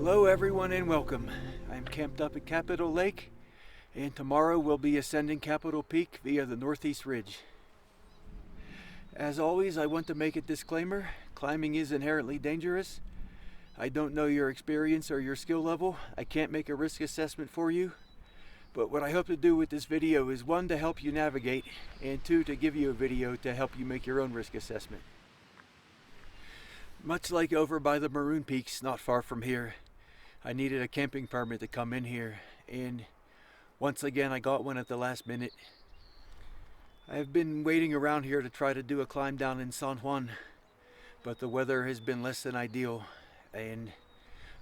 Hello everyone and welcome. I'm camped up at Capitol Lake, and tomorrow we'll be ascending Capitol Peak via the Northeast Ridge. As always, I want to make a disclaimer: climbing is inherently dangerous. I don't know your experience or your skill level. I can't make a risk assessment for you. But what I hope to do with this video is, one, to help you navigate, and two, to give you a video to help you make your own risk assessment. Much like over by the Maroon Peaks not far from here, I needed a camping permit to come in here, and once again I got one at the last minute. I've been waiting around here to try to do a climb down in San Juan, but the weather has been less than ideal, and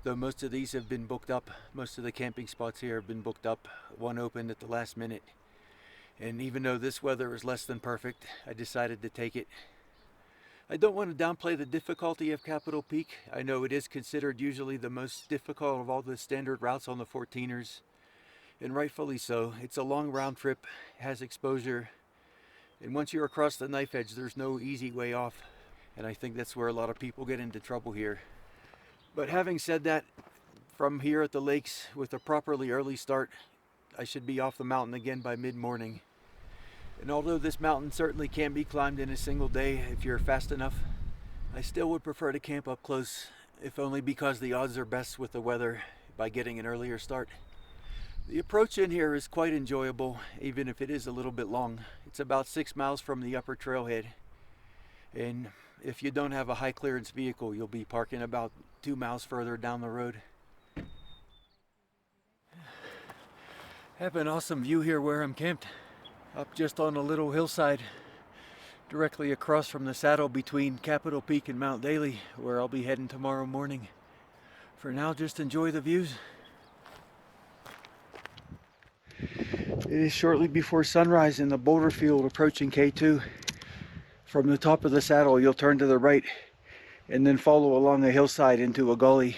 though most of these have been booked up, most of the camping spots here have been booked up, one opened at the last minute. And even though this weather is less than perfect, I decided to take it. I don't want to downplay the difficulty of Capitol Peak. I know it is considered usually the most difficult of all the standard routes on the 14ers, and rightfully so. It's a long round trip, has exposure, and once you're across the knife edge, there's no easy way off, and I think that's where a lot of people get into trouble here. But having said that, from here at the lakes with a properly early start, I should be off the mountain again by mid-morning. And although this mountain certainly can be climbed in a single day if you're fast enough, I still would prefer to camp up close, if only because the odds are best with the weather by getting an earlier start. The approach in here is quite enjoyable, even if it is a little bit long. It's about 6 miles from the upper trailhead, and if you don't have a high clearance vehicle, you'll be parking about 2 miles further down the road. Have an awesome view here where I'm camped. Up just on a little hillside, directly across from the saddle between Capitol Peak and Mount Daly, where I'll be heading tomorrow morning. For now, just enjoy the views. It is shortly before sunrise in the boulder field approaching K2. From the top of the saddle, you'll turn to the right and then follow along a hillside into a gully.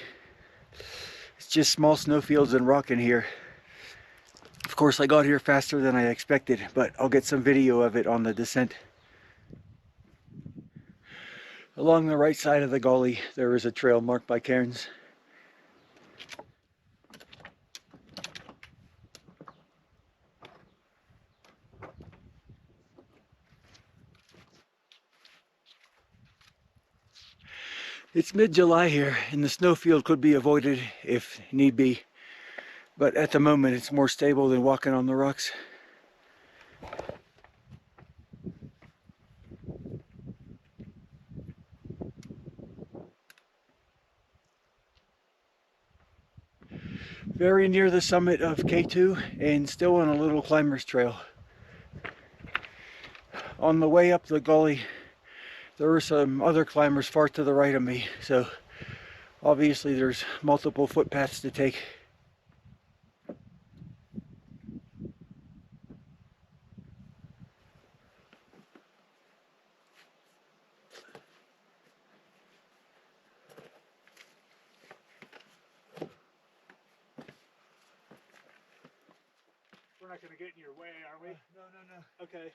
It's just small snowfields and rock in here. Of course, I got here faster than I expected, but I'll get some video of it on the descent. Along the right side of the gully, there is a trail marked by cairns. It's mid-July here, and the snowfield could be avoided if need be. But at the moment, it's more stable than walking on the rocks. Very near the summit of K2 and still on a little climber's trail. On the way up the gully, there are some other climbers far to the right of me, so obviously there's multiple footpaths to take. We're not going to get in your way, are we? No. Okay.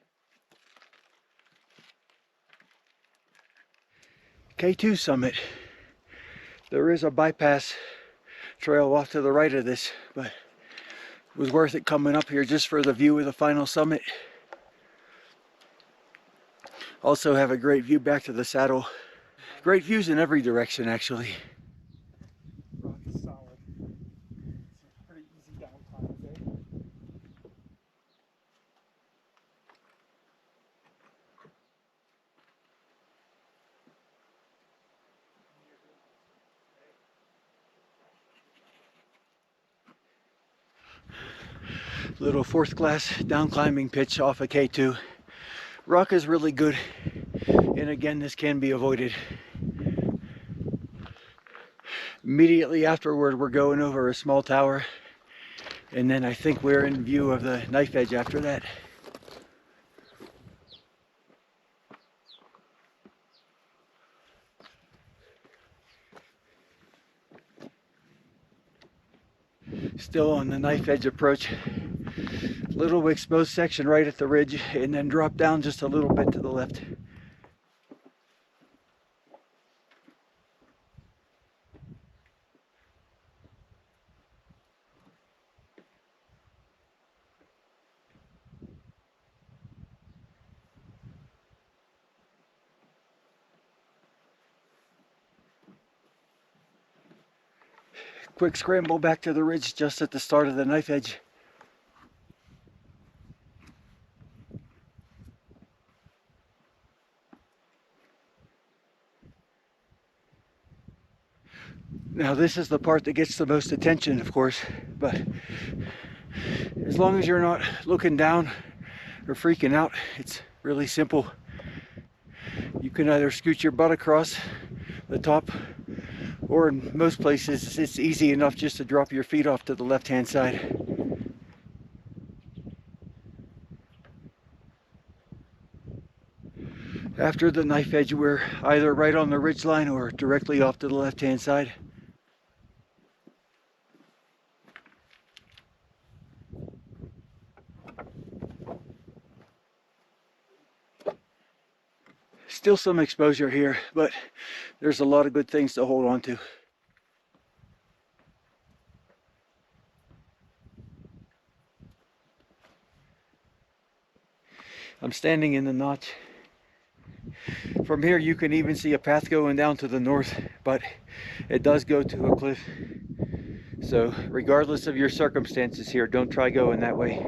K2 summit. There is a bypass trail off to the right of this, but it was worth it coming up here just for the view of the final summit. Also have a great view back to the saddle. Great views in every direction, actually. Rock is solid. It's a pretty easy down climb, eh? Little fourth class down climbing pitch off of K2. Rock is really good, and again, this can be avoided. Immediately afterward, we're going over a small tower, and then I think we're in view of the knife edge after that. Still on the knife edge approach. Little exposed section right at the ridge, and then drop down just a little bit to the left. quick scramble back to the ridge just at the start of the knife edge. Now this is the part that gets the most attention, of course, but as long as you're not looking down or freaking out, it's really simple. You can either scoot your butt across the top, or in most places it's easy enough just to drop your feet off to the left-hand side. After the knife edge, we're either right on the ridge line or directly off to the left-hand side. Still some exposure here, but there's a lot of good things to hold on to. I'm standing in the notch. From here you can even see a path going down to the north, but it does go to a cliff. So regardless of your circumstances here, don't try going that way.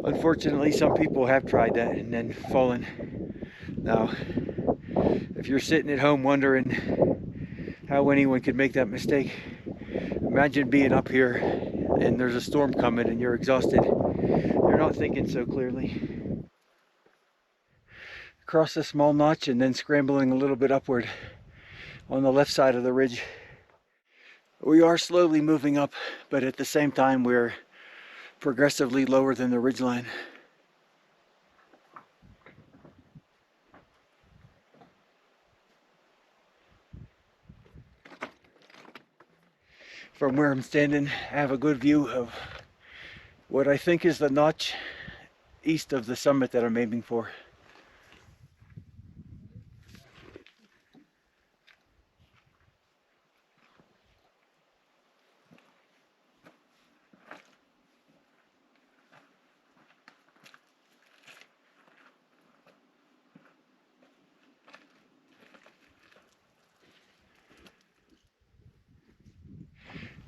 Unfortunately, some people have tried that and then fallen. Now, if you're sitting at home wondering how anyone could make that mistake, imagine being up here and there's a storm coming and you're exhausted. You're not thinking so clearly. Across a small notch and then scrambling a little bit upward on the left side of the ridge. We are slowly moving up, but at the same time we're progressively lower than the ridgeline. From where I'm standing, I have a good view of what I think is the notch east of the summit that I'm aiming for.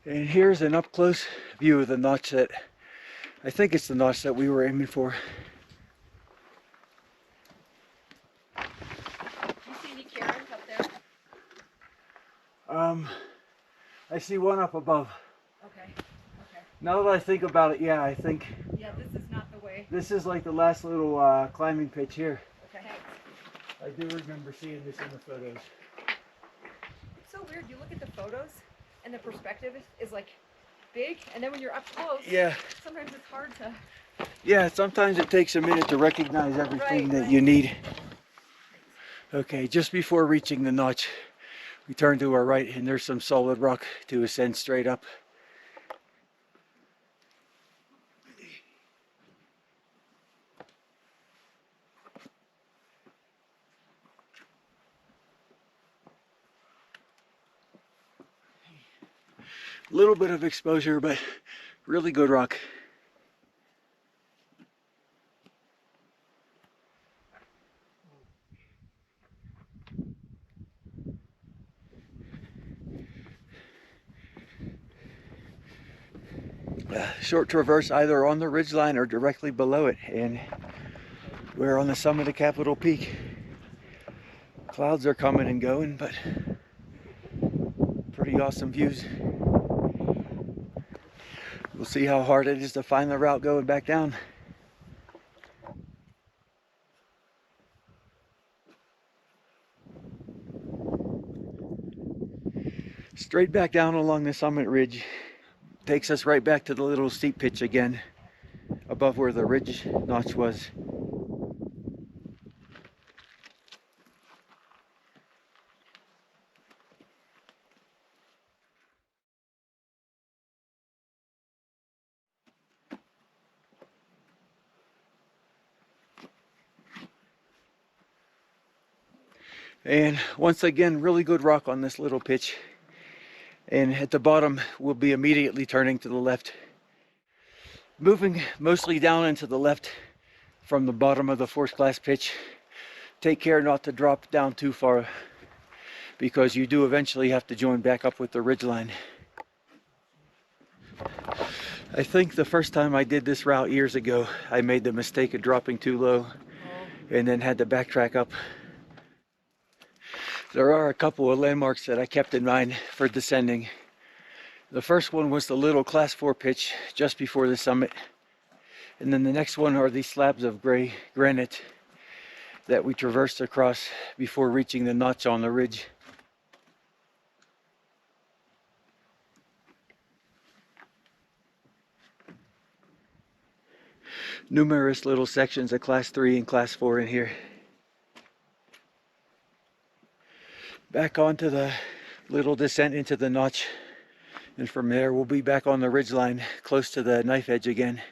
And here's an up-close view of the notch that, I think it's the notch that we were aiming for. Do you see any cairns up there? I see one up above. Okay, okay. Now that I think about it, yeah, I think Yeah, this is not the way. this is like the last little climbing pitch here. Okay. I do remember seeing this in the photos. It's so weird. You look at the photos and the perspective is like big, and then when you're up close, Yeah. sometimes it's hard to. Yeah, sometimes it takes a minute to recognize everything that Right. you need. Okay, just before reaching the notch, we turn to our right and there's some solid rock to ascend straight up. A little bit of exposure, but really good rock. Short traverse either on the ridgeline or directly below it, and we're on the summit of Capitol Peak. Clouds are coming and going, but pretty awesome views. We'll see how hard it is to find the route going back down. Straight back down along the summit ridge takes us right back to the little steep pitch again, above where the ridge notch was. And once again, really good rock on this little pitch. And at the bottom, we'll be immediately turning to the left. Moving mostly down and to the left from the bottom of the first class pitch. Take care not to drop down too far, because you do eventually have to join back up with the ridgeline. I think the first time I did this route years ago, I made the mistake of dropping too low and then had to backtrack up. There are a couple of landmarks that I kept in mind for descending. The first one was the little class 4 pitch just before the summit. And then the next one are these slabs of gray granite that we traversed across before reaching the notch on the ridge. Numerous little sections of class 3 and class 4 in here. Back onto the little descent into the notch, and from there we'll be back on the ridge line close to the knife edge again.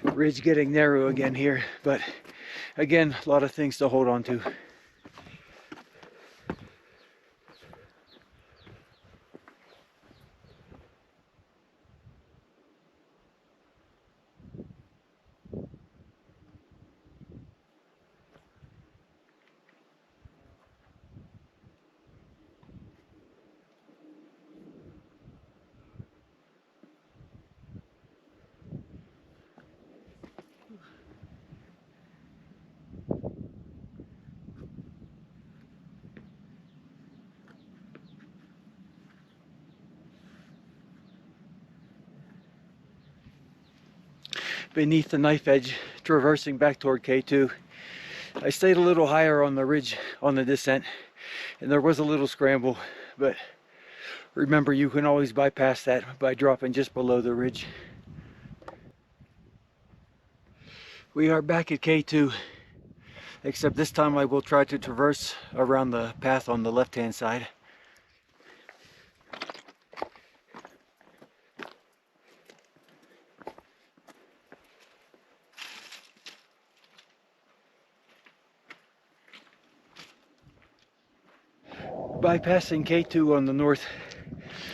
Ridge getting narrow again here, but again, a lot of things to hold on to. Beneath the knife edge, traversing back toward K2. I stayed a little higher on the ridge on the descent, and there was a little scramble, but remember, you can always bypass that by dropping just below the ridge. We are back at K2, except this time I will try to traverse around the path on the left-hand side. Bypassing K2 on the north.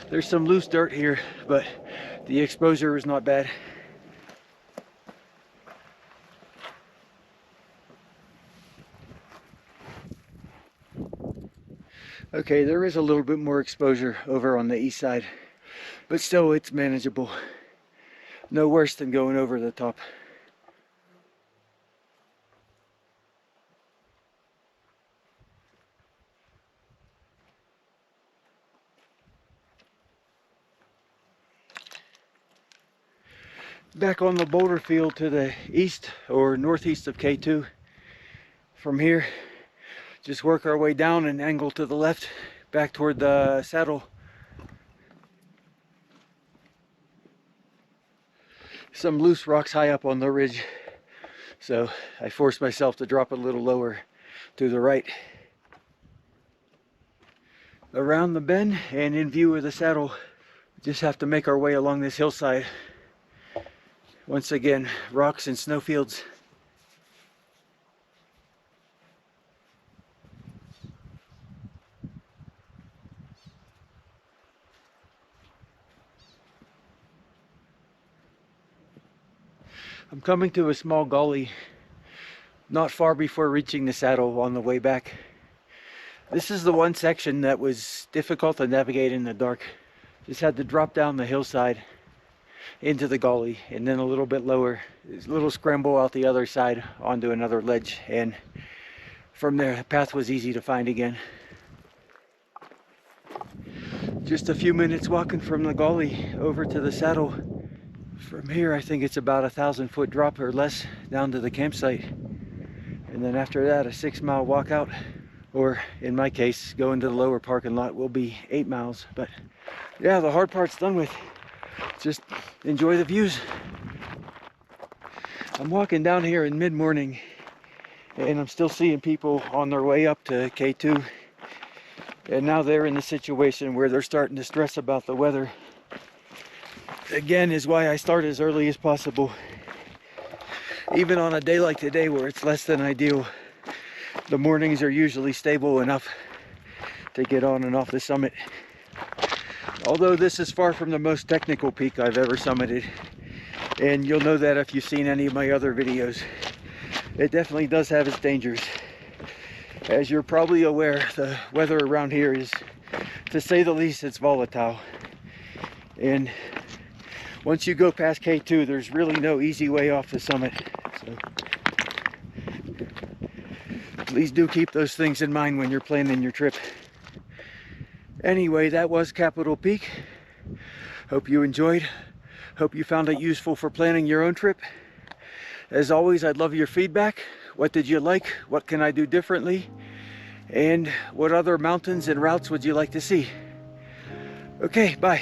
There's some loose dirt here, but the exposure is not bad. Okay, there is a little bit more exposure over on the east side, but still it's manageable. No worse than going over the top. Back on the boulder field to the east or northeast of K2. From here, just work our way down and angle to the left, back toward the saddle. Some loose rocks high up on the ridge, so I forced myself to drop a little lower to the right. Around the bend and in view of the saddle, just have to make our way along this hillside. Once again, rocks and snowfields. I'm coming to a small gully not far before reaching the saddle on the way back. This is the one section that was difficult to navigate in the dark. Just had to drop down the hillside into the gully, and then a little bit lower, a little scramble out the other side onto another ledge, and from there the path was easy to find again. Just a few minutes walking from the gully over to the saddle. From here I think it's about 1,000-foot drop or less down to the campsite, and then after that a 6-mile walk out, or in my case going to the lower parking lot will be 8 miles. But yeah, the hard part's done with. Just enjoy the views. I'm walking down here in mid-morning and I'm still seeing people on their way up to K2, and now they're in the situation where they're starting to stress about the weather. Again, is why I start as early as possible. Even on a day like today where it's less than ideal, the mornings are usually stable enough to get on and off the summit. Although this is far from the most technical peak I've ever summited, and you'll know that if you've seen any of my other videos. It definitely does have its dangers. As you're probably aware, the weather around here is, to say the least, it's volatile. And once you go past K2, there's really no easy way off the summit. So please do keep those things in mind when you're planning your trip. Anyway, that was Capitol Peak. Hope you enjoyed. Hope you found it useful for planning your own trip. As always, I'd love your feedback. What did you like? What can I do differently? And what other mountains and routes would you like to see? Okay, bye.